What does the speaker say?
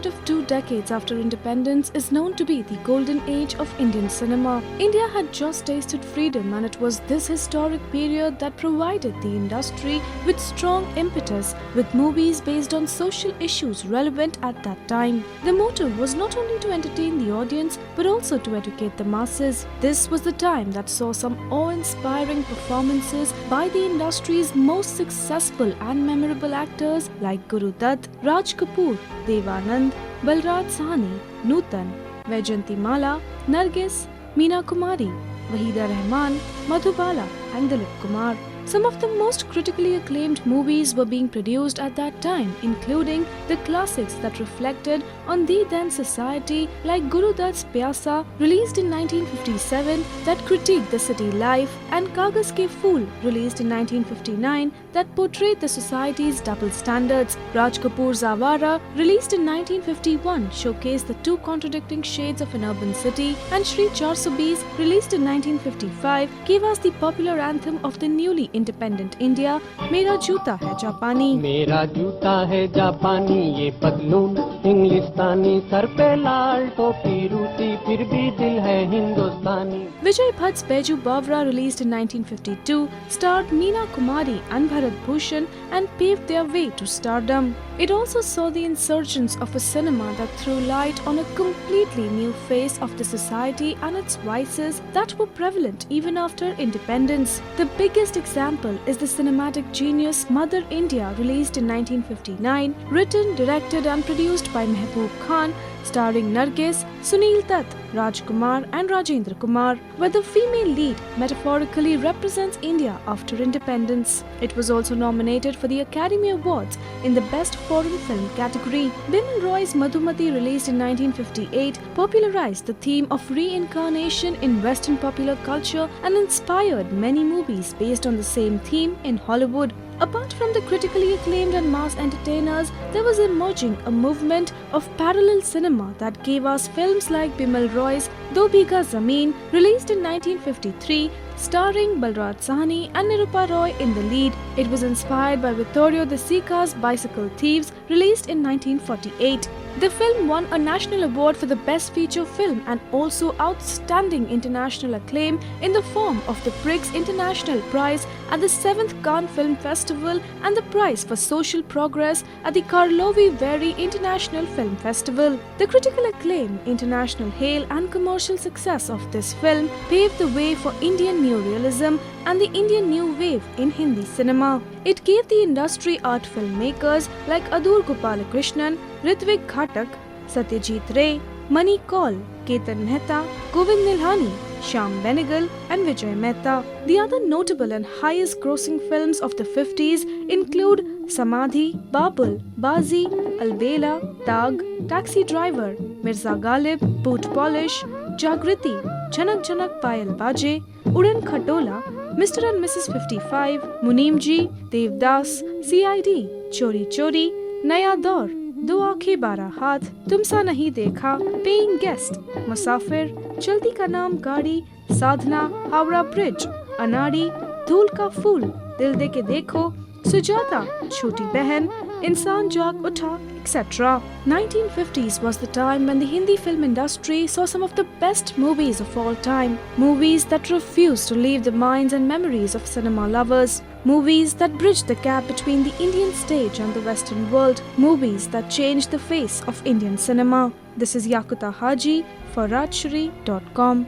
period of 2 decades after independence is known to be the golden age of Indian cinema. India had just tasted freedom, and it was this historic period that provided the industry with strong impetus, with movies based on social issues relevant at that time. The motive was not only to entertain the audience but also to educate the masses. This was the time that saw some awe-inspiring performances by the industry's most successful and memorable actors like Guru Dutt, Raj Kapoor, Anand, Balraj Sahni, Nutan, Vaijayanti Mala, Nargis, Meena Kumari, Waheeda Rehman, Madhubala and Dilip Kumar. Some of the most critically acclaimed movies were being produced at that time, including the classics that reflected on the then society like Guru Dutt's Pyaasa, released in 1957, that critiqued the city life, and Kaagaz Ke Phool, released in 1959, that portrayed the society's double standards. Raj Kapoor's Awaara, released in 1951, showcased the two contradicting shades of an urban city, and Chori Chori, released in 1955, gave us the popular anthem of the newly independent India, Mera Joota Hai Japani. Mera joota hai Japani, ye padloon Englishstani, sar pe laal topi rooti, fir bhi dil hai Hindustani. Vijay Bhatt's Baiju Bawra, released in 1952, starred Meena Kumari and Bharat Bhushan and paved their way to stardom. It also saw the insurgence of a cinema that threw light on a completely new face of the society and its vices that were prevalent even after independence. The biggest example is the cinematic genius Mother India, released in 1959, written, directed and produced by Mehboob Khan, starring Nargis, Sunil Dutt, Raj Kumar and Rajendra Kumar, where the female lead metaphorically represents India after independence. It was also nominated for the Academy Awards in the Best Foreign Film category. Bimal Roy's Madhumati, released in 1958, popularized the theme of reincarnation in Western popular culture and inspired many movies based on the same theme in Hollywood. Apart from the critically acclaimed and mass entertainers, there was emerging a movement of parallel cinema that gave us films like Bimal Roy's Do Bigha Zameen, released in 1953, starring Balraj Sahni and Nirupa Roy in the lead. It was inspired by Vittorio De Sica's Bicycle Thieves, released in 1948. The film won a national award for the Best Feature Film and also outstanding international acclaim in the form of the Prix International Prize at the 7th Cannes Film Festival and the Prize for Social Progress at the Karlovy Vary International Film Festival. The critical acclaim, international hail and commercial success of this film paved the way for Indian neorealism and the Indian new wave in Hindi cinema. It gave the industry art filmmakers like Adur Gopalakrishnan, Ritvik Ghatak, Satyajit Ray, Mani Kaul, Ketan Mehta, Govind Nilhani, Shyam Benegal and Vijay Mehta. The other notable and highest grossing films of the 50s include Samadhi, Babul, Bazi, Albela, Tag, Taxi Driver, Mirza Ghalib, Boot Polish, Jagriti, Janak Janak Payal Baje, Udan Khatola, Mr. and Mrs. 55, Muneemji, Devdas, CID, Chori Chori, Naya Daur, Do Aankhen Barah Haath, Tumsa Nahi Dekha, Paying Guest, Musafir, Chalti Ka Naam Gaadi, Sadhna, Howrah Bridge, Anari, Dhool Ka Phool, Dil De Ke Dekho, Sujata, Choti Behan, Insaan Jaag Utha, etc. 1950s was the time when the Hindi film industry saw some of the best movies of all time. Movies that refused to leave the minds and memories of cinema lovers. Movies that bridged the gap between the Indian stage and the Western world. Movies that changed the face of Indian cinema. This is Yakuta Haji for Rajshri.com.